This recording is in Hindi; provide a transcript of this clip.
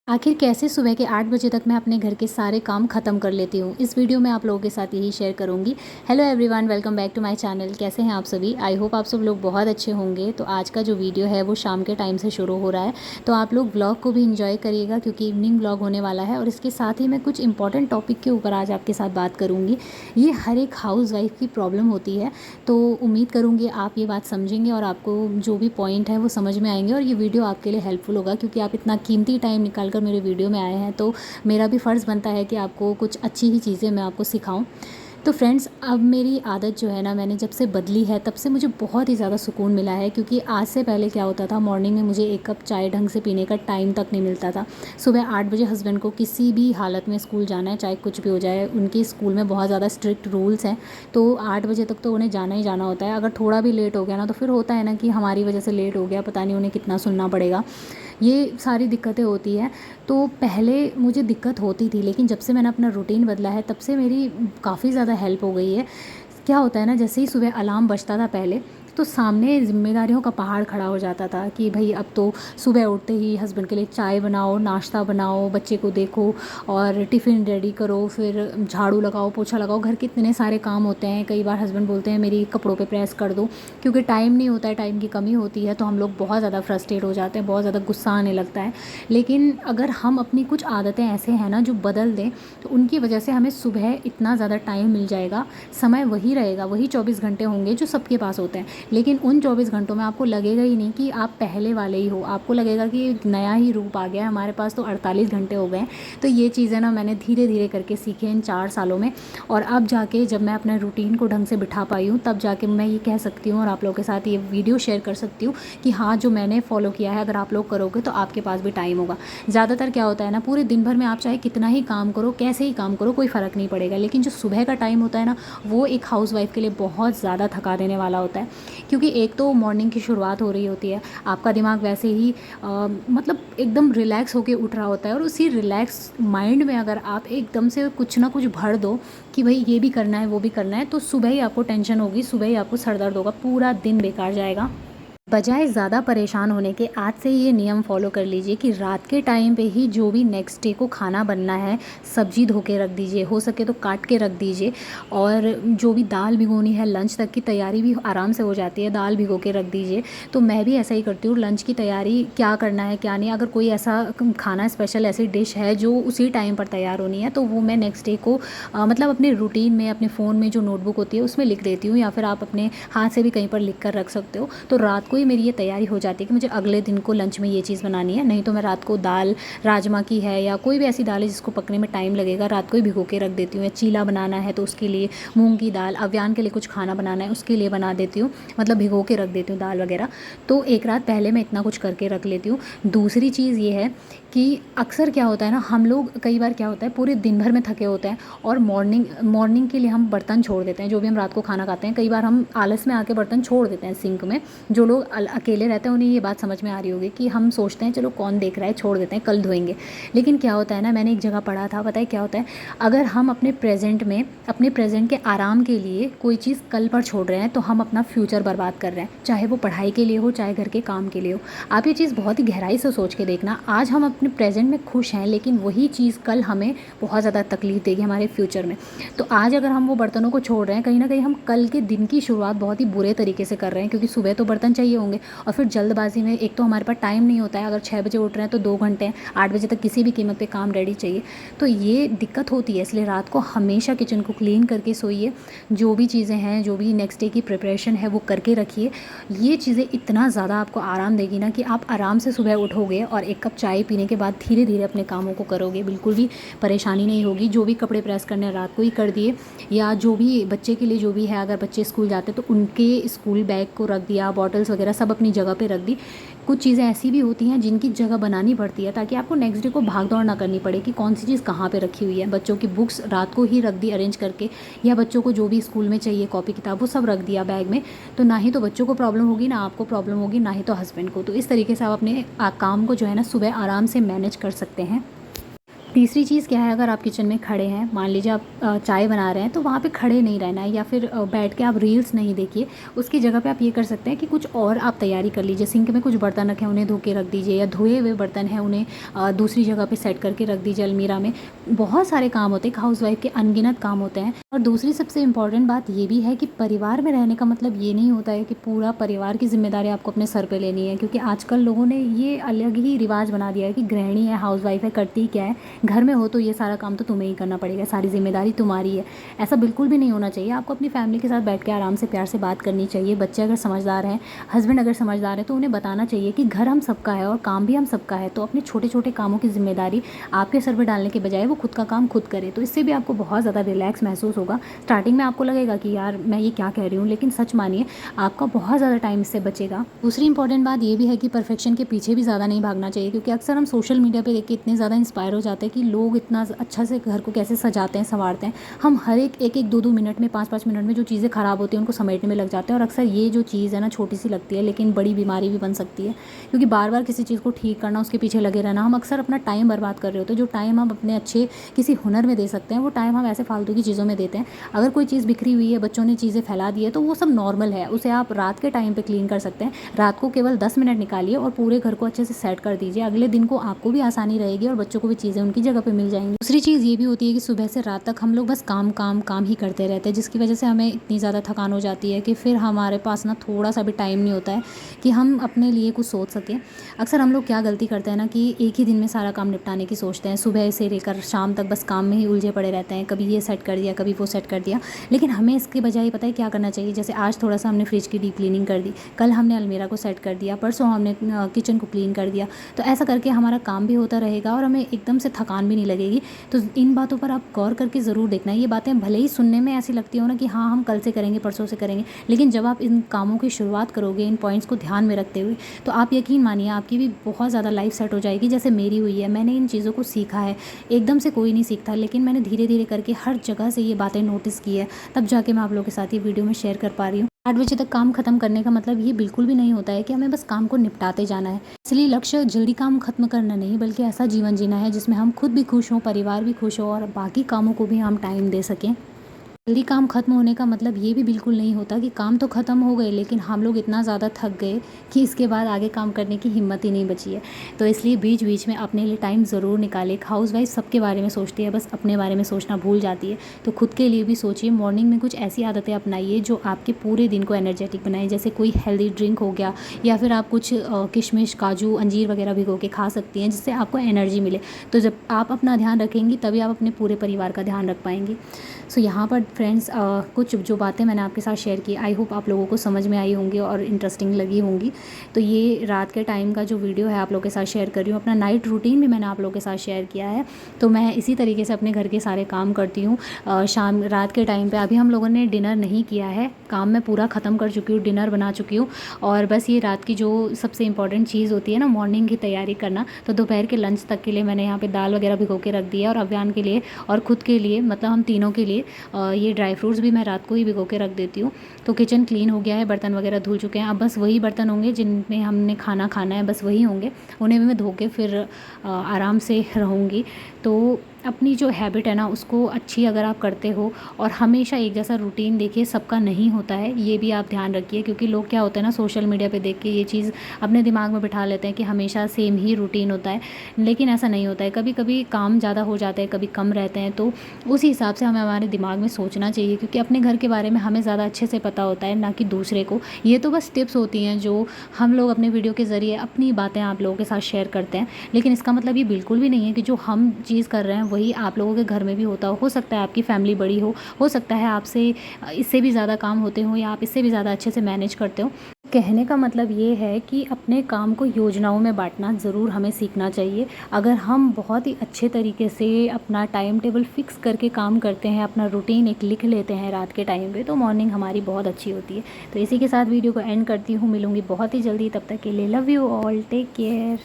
आखिर कैसे सुबह के 8 बजे तक मैं अपने घर के सारे काम ख़त्म कर लेती हूँ, इस वीडियो में आप लोगों के साथ यही शेयर करूँगी। Hello everyone, welcome back to my channel. कैसे हैं आप सभी? आई होप आप सब लोग बहुत अच्छे होंगे। तो आज का जो वीडियो है वो शाम के टाइम से शुरू हो रहा है, तो आप लोग व्लॉग को भी इंजॉय करिएगा क्योंकि इवनिंग व्लॉग होने वाला है। और इसके साथ ही मैं कुछ इंपॉर्टेंट टॉपिक के ऊपर आज आपके साथ बात करूँगी। ये हर एक हाउस वाइफ की प्रॉब्लम होती है, तो उम्मीद करूँगी आप ये बात समझेंगे और आपको जो भी पॉइंट है वो समझ में आएंगे और ये वीडियो आपके लिए हेल्पफुल होगा, क्योंकि आप इतना कीमती टाइम निकाल कर मेरे वीडियो में आए हैं, तो मेरा भी फ़र्ज़ बनता है कि आपको कुछ अच्छी ही चीज़ें मैं आपको सिखाऊं। तो फ्रेंड्स, अब मेरी आदत जो है ना, मैंने जब से बदली है तब से मुझे बहुत ही ज़्यादा सुकून मिला है। क्योंकि आज से पहले क्या होता था, मॉर्निंग में मुझे एक कप चाय ढंग से पीने का टाइम तक नहीं मिलता था। सुबह 8 बजे हस्बैंड को किसी भी हालत में स्कूल जाना है, चाहे कुछ भी हो जाए। उनके स्कूल में बहुत ज़्यादा स्ट्रिक्ट रूल्स हैं, तो 8 बजे तक तो उन्हें जाना ही जाना होता है। अगर थोड़ा भी लेट हो गया ना, तो फिर होता है ना कि हमारी वजह से लेट हो गया, पता नहीं उन्हें कितना सुनना पड़ेगा। ये सारी दिक्कतें होती हैं। तो पहले मुझे दिक्कत होती थी, लेकिन जब से मैंने अपना रूटीन बदला है तब से मेरी काफ़ी ज़्यादा हेल्प हो गई है। क्या होता है ना, जैसे ही सुबह अलार्म बजता था पहले, तो सामने ज़िम्मेदारियों का पहाड़ खड़ा हो जाता था कि भाई अब तो सुबह उठते ही हस्बैंड के लिए चाय बनाओ, नाश्ता बनाओ, बच्चे को देखो और टिफ़िन रेडी करो, फिर झाड़ू लगाओ, पोछा लगाओ। घर के इतने सारे काम होते हैं। कई बार हस्बैंड बोलते हैं मेरी कपड़ों पे प्रेस कर दो, क्योंकि टाइम नहीं होता है, टाइम की कमी होती है। तो हम लोग बहुत ज़्यादा फ्रस्ट्रेट हो जाते हैं, बहुत ज़्यादा गुस्सा आने लगता है। लेकिन अगर हम अपनी कुछ आदतें ऐसे हैं ना जो बदल दें, तो उनकी वजह से हमें सुबह इतना ज़्यादा टाइम मिल जाएगा। समय वही रहेगा, वही 24 घंटे होंगे जो सबके पास होते हैं, लेकिन उन 24 घंटों में आपको लगेगा ही नहीं कि आप पहले वाले ही हो। आपको लगेगा कि एक नया ही रूप आ गया है, हमारे पास तो 48 घंटे हो गए हैं। तो ये चीज़ें ना मैंने धीरे धीरे करके सीखी इन 4 सालों में। और अब जाके जब मैं अपने रूटीन को ढंग से बिठा पाई हूँ, तब जाके मैं ये कह सकती हूँ और आप लोगों के साथ ये वीडियो शेयर कर सकती हूँ कि हाँ, जो मैंने फॉलो किया है अगर आप लोग करोगे तो आपके पास भी टाइम होगा। ज़्यादातर क्या होता है ना, पूरे दिन भर में आप चाहे कितना ही काम करो, कैसे ही काम करो, कोई फ़र्क नहीं पड़ेगा। लेकिन जो सुबह का टाइम होता है ना, वो एक हाउसवाइफ के लिए बहुत ज़्यादा थका देने वाला होता है। क्योंकि एक तो मॉर्निंग की शुरुआत हो रही होती है, आपका दिमाग वैसे ही मतलब एकदम रिलैक्स होके उठ रहा होता है। और उसी रिलैक्स माइंड में अगर आप एकदम से कुछ ना कुछ भर दो कि भाई ये भी करना है, वो भी करना है, तो सुबह ही आपको टेंशन होगी, सुबह ही आपको सर दर्द होगा, पूरा दिन बेकार जाएगा। बजाय ज़्यादा परेशान होने के, आज से ये नियम फॉलो कर लीजिए कि रात के टाइम पे ही जो भी नेक्स्ट डे को खाना बनना है, सब्जी धो के रख दीजिए, हो सके तो काट के रख दीजिए। और जो भी दाल भिगोनी है, लंच तक की तैयारी भी आराम से हो जाती है, दाल भिगो के रख दीजिए। तो मैं भी ऐसा ही करती हूँ। लंच की तैयारी क्या करना है क्या नहीं, अगर कोई ऐसा खाना स्पेशल ऐसी डिश है जो उसी टाइम पर तैयार होनी है, तो वो मैं नेक्स्ट डे को मतलब अपने रूटीन में, अपने फ़ोन में जो नोटबुक होती है उसमें लिख देती हूँ, या फिर आप अपने हाथ से भी कहीं पर लिख कर रख सकते हो। तो रात को ही मेरी ये तैयारी हो जाती है कि मुझे अगले दिन को लंच में ये चीज़ बनानी है। नहीं तो मैं रात को दाल राजमा की है या कोई भी ऐसी दाल है जिसको पकने में टाइम लगेगा, रात को ही भिगो के रख देती हूँ। या चीला बनाना है तो उसके लिए मूंग की दाल, अव्यान के लिए कुछ खाना बनाना है उसके लिए बना देती हूँ, मतलब भिगो के रख देती हूँ दाल वगैरह। तो एक रात पहले मैं इतना कुछ करके रख लेती हूँ। दूसरी चीज़ ये है कि अक्सर क्या होता है ना, हम लोग कई बार क्या होता है पूरे दिन भर में थके होते हैं और मॉर्निंग के लिए हम बर्तन छोड़ देते हैं। जो भी हम रात को खाना खाते हैं, कई बार हम आलस में आके बर्तन छोड़ देते हैं सिंक में। जो लोग अकेले रहते हैं उन्हें ये बात समझ में आ रही होगी कि हम सोचते हैं चलो कौन देख रहा है, छोड़ देते हैं, कल धोएंगे। लेकिन क्या होता है ना, मैंने एक जगह पढ़ा था, पता है क्या होता है, अगर हम अपने प्रेजेंट में, अपने प्रेजेंट के आराम के लिए कोई चीज़ कल पर छोड़ रहे हैं, तो हम अपना फ्यूचर बर्बाद कर रहे हैं। चाहे वो पढ़ाई के लिए हो, चाहे घर के काम के लिए हो। आप ये चीज़ बहुत ही गहराई से सोच के देखना। आज हम अपने प्रेजेंट में खुश हैं, लेकिन वही चीज़ कल हमें बहुत ज़्यादा तकलीफ देगी हमारे फ्यूचर में। तो आज अगर हम वो बर्तनों को छोड़ रहे हैं, कहीं ना कहीं हम कल के दिन की शुरुआत बहुत ही बुरे तरीके से कर रहे हैं, क्योंकि सुबह तो बर्तन चाहिए होंगे और फिर जल्दबाजी में एक तो हमारे पास टाइम नहीं होता है। अगर 6 बजे उठ रहे हैं तो 2 घंटे हैं, 8 बजे तक किसी भी कीमत पे काम रेडी चाहिए। तो ये दिक्कत होती है। इसलिए रात को हमेशा किचन को क्लीन करके सोइए। जो भी चीज़ें हैं, जो भी नेक्स्ट डे की प्रिपरेशन है, वो करके रखिए। ये चीज़ें इतना ज़्यादा आपको आराम देगी ना कि आप आराम से सुबह उठोगे और एक कप चाय पीने के बाद धीरे धीरे अपने कामों को करोगे, बिल्कुल भी परेशानी नहीं होगी। जो भी कपड़े प्रेस करने रात को ही कर दिए, या जो भी बच्चे के लिए जो भी है, अगर बच्चे स्कूल जाते तो उनके स्कूल बैग को रख दिया, बॉटल्स वगैरह सब अपनी जगह पे रख दी। कुछ चीज़ें ऐसी भी होती हैं जिनकी जगह बनानी पड़ती है, ताकि आपको नेक्स्ट डे को भाग दौड़ ना करनी पड़े कि कौन सी चीज़ कहाँ पे रखी हुई है। बच्चों की बुक्स रात को ही रख दी अरेंज करके, या बच्चों को जो भी स्कूल में चाहिए कॉपी किताब वो सब रख दिया बैग में। तो ना ही तो बच्चों को प्रॉब्लम होगी, ना आपको प्रॉब्लम होगी, ना ही तो हस्बैंड को। तो इस तरीके से आप अपने काम को जो है ना सुबह आराम से मैनेज कर सकते हैं। तीसरी चीज़ क्या है, अगर आप किचन में खड़े हैं, मान लीजिए आप चाय बना रहे हैं, तो वहाँ पे खड़े नहीं रहना है या फिर बैठ के आप रील्स नहीं देखिए। उसकी जगह पे आप ये कर सकते हैं कि कुछ और आप तैयारी कर लीजिए। सिंक में कुछ बर्तन रखे हैं, उन्हें धो के रख दीजिए, या धोए हुए बर्तन हैं उन्हें दूसरी जगह पे सेट करके रख दीजिए अलमीरा में। बहुत सारे काम होते हैं, हाउसवाइफ के अनगिनत काम होते हैं। और दूसरी सबसे इम्पॉर्टेंट बात ये भी है कि परिवार में रहने का मतलब ये नहीं होता है कि पूरा परिवार की जिम्मेदारी आपको अपने सर पे लेनी है, क्योंकि आजकल लोगों ने ये अलग ही रिवाज बना दिया है कि गृहिणी है, हाउसवाइफ है, करती क्या है, घर में हो तो ये सारा काम तो तुम्हें ही करना पड़ेगा, सारी जिम्मेदारी तुम्हारी है। ऐसा बिल्कुल भी नहीं होना चाहिए। आपको अपनी फैमिली के साथ बैठ के आराम से प्यार से बात करनी चाहिए। बच्चे अगर समझदार हैं, हस्बैंड अगर समझदार है, तो उन्हें बताना चाहिए कि घर हम सबका है और काम भी हम सबका है। तो अपने छोटे छोटे कामों की जिम्मेदारी आपके सर पर डालने के बजाय वो खुद का काम खुद करे, तो इससे भी आपको बहुत ज़्यादा रिलैक्स महसूस होगा। स्टार्टिंग में आपको लगेगा कि यार मैं ये क्या कह रही हूँ, लेकिन सच मानिए आपका बहुत ज़्यादा टाइम इससे बचेगा। दूसरी इंपॉर्टेंट बात ये भी है कि परफेक्शन के पीछे भी ज़्यादा नहीं भागना चाहिए, क्योंकि अक्सर हम सोशल मीडिया पे देख के इतने ज़्यादा इंस्पायर हो जाते हैं कि लोग इतना अच्छा से घर को कैसे सजाते हैं, संवारते हैं। हम हर एक 2 मिनट में, 5 मिनट में जो चीज़ें ख़राब होती हैं उनको समेटने में लग जाते हैं। और अक्सर ये जो चीज़ है ना, छोटी सी लगती है लेकिन बड़ी बीमारी भी बन सकती है, क्योंकि बार बार किसी चीज़ को ठीक करना, उसके पीछे लगे रहना, हम अक्सर अपना टाइम बर्बाद कर रहे होते हैं। जो टाइम हम अपने अच्छे किसी हुनर में दे सकते हैं, वो टाइम हम ऐसे फालतू की चीज़ों में देते हैं। अगर कोई चीज़ बिखरी हुई है, बच्चों ने चीज़ें फैला दी है, तो वो सब नॉर्मल है, उसे आप रात के टाइम पे क्लीन कर सकते हैं। रात को केवल 10 मिनट निकालिए और पूरे घर को अच्छे से सेट कर दीजिए। अगले दिन को आपको भी आसानी रहेगी और बच्चों को भी चीज़ें उनकी जगह पे मिल जाएंगी। दूसरी चीज़ ये भी होती है कि सुबह से रात तक हम लोग बस काम काम काम ही करते रहते हैं, जिसकी वजह से हमें इतनी ज़्यादा थकान हो जाती है कि फिर हमारे पास ना थोड़ा सा भी टाइम नहीं होता है कि हम अपने लिए कुछ सोच सकें। अक्सर हम लोग क्या गलती करते हैं ना, कि एक ही दिन में सारा काम निपटाने की सोचते हैं, सुबह से लेकर शाम तक बस काम में ही उलझे पड़े रहते हैं। कभी ये सेट कर दिया, कभी वो सेट कर दिया। लेकिन हमें इसके बजाय पता है क्या करना चाहिए। जैसे आज थोड़ा सा हमने फ्रिज की डीप क्लीनिंग कर दी, कल हमने अलमीरा को सेट कर दिया, परसों हमने किचन को क्लीन कर दिया। तो ऐसा करके हमारा काम भी होता रहेगा और हमें एकदम से थकान भी नहीं लगेगी। तो इन बातों पर आप गौर करके ज़रूर देखना। ये बातें भले ही सुनने में ऐसी लगती हो ना कि हाँ हम कल से करेंगे, परसों से करेंगे, लेकिन जब आप इन कामों की शुरुआत करोगे, इन पॉइंट्स को ध्यान में रखते हुए, तो आप यकीन मानिए आपकी भी बहुत ज़्यादा लाइफ सेट हो जाएगी, जैसे मेरी हुई है। मैंने इन चीज़ों को सीखा है, एकदम से कोई नहीं सीखता, लेकिन मैंने धीरे धीरे करके हर जगह से ये बातें नोटिस की है, तब जाके मैं आप लोगों के साथ ये वीडियो में शेयर कर पा रही हूँ। 8 बजे तक काम खत्म करने का मतलब ये बिल्कुल भी नहीं होता है कि हमें बस काम को निपटाते जाना है। इसलिए लक्ष्य जल्दी काम खत्म करना नहीं, बल्कि ऐसा जीवन जीना है जिसमें हम खुद भी खुश हों, परिवार भी खुश हो और बाकी कामों को भी हम टाइम दे सकें। जल्दी काम खत्म होने का मतलब ये भी बिल्कुल नहीं होता कि काम तो ख़त्म हो गए, लेकिन हम लोग इतना ज़्यादा थक गए कि इसके बाद आगे काम करने की हिम्मत ही नहीं बची है। तो इसलिए बीच बीच में अपने लिए टाइम ज़रूर निकालें। हाउसवाइफ सबके बारे में सोचती है, बस अपने बारे में सोचना भूल जाती है। तो खुद के लिए भी सोचिए। मॉर्निंग में कुछ ऐसी आदतें अपनाइए जो आपके पूरे दिन को एनर्जेटिक बनाए, जैसे कोई हेल्दी ड्रिंक हो गया, या फिर आप कुछ किशमिश, काजू, अंजीर वगैरह भिगो के खा सकती हैं, जिससे आपको एनर्जी मिले। तो जब आप अपना ध्यान रखेंगी, तभी आप अपने पूरे परिवार का ध्यान रख पाएंगी। सो यहाँ पर फ्रेंड्स कुछ जो बातें मैंने आपके साथ शेयर की, आई होप आप लोगों को समझ में आई होंगी और इंटरेस्टिंग लगी होंगी। तो ये रात के टाइम का जो वीडियो है आप लोगों के साथ शेयर कर रही हूँ। अपना नाइट रूटीन भी मैंने आप लोगों के साथ शेयर किया है। तो मैं इसी तरीके से अपने घर के सारे काम करती हूँ रात के टाइम पे। अभी हम लोगों ने डिनर नहीं किया है, काम मैं पूरा ख़त्म कर चुकी हूँ, डिनर बना चुकी हूँ, और बस ये रात की जो सबसे इंपॉर्टेंट चीज़ होती है ना, मॉर्निंग की तैयारी करना। तो दोपहर के लंच तक के लिए मैंने यहाँ पे दाल वगैरह भिगो के रख दिया, और अव्यान के लिए और ख़ुद के लिए, मतलब हम तीनों के लिए ये ड्राई फ्रूट्स भी मैं रात को ही भिगो के रख देती हूँ। तो किचन क्लीन हो गया है, बर्तन वगैरह धुल चुके हैं। अब बस वही बर्तन होंगे जिनमें हमने खाना खाना है, बस वही होंगे, उन्हें भी मैं धो के फिर आराम से रहूँगी। तो अपनी जो हैबिट है ना, उसको अच्छी अगर आप करते हो, और हमेशा एक जैसा रूटीन, देखिए सबका नहीं होता है, ये भी आप ध्यान रखिए। क्योंकि लोग क्या होते हैं ना, सोशल मीडिया पे देख के ये चीज़ अपने दिमाग में बिठा लेते हैं कि हमेशा सेम ही रूटीन होता है, लेकिन ऐसा नहीं होता है। कभी कभी काम ज़्यादा हो जाते हैं, कभी कम रहते हैं, तो उसी हिसाब से हमें हमारे दिमाग में सोचना चाहिए, क्योंकि अपने घर के बारे में हमें ज़्यादा अच्छे से पता होता है, ना कि दूसरे को। ये तो बस टिप्स होती हैं जो हम लोग अपने वीडियो के ज़रिए अपनी बातें आप लोगों के साथ शेयर करते हैं, लेकिन इसका मतलब ये बिल्कुल भी नहीं है कि जो हम चीज़ कर रहे हैं वही आप लोगों के घर में भी होता हो सकता है आपकी फैमिली बड़ी हो सकता है आपसे इससे भी ज़्यादा काम होते हो, या आप इससे भी ज़्यादा अच्छे से मैनेज करते हो। कहने का मतलब ये है कि अपने काम को योजनाओं में बांटना ज़रूर हमें सीखना चाहिए। अगर हम बहुत ही अच्छे तरीके से अपना टाइम टेबल फिक्स करके काम करते हैं, अपना रूटीन एक लिख लेते हैं रात के टाइम पे, तो मॉर्निंग हमारी बहुत अच्छी होती है। तो इसी के साथ वीडियो को एंड करती हूँ, मिलूँगी बहुत ही जल्दी, तब तक के लिए love you all, take care.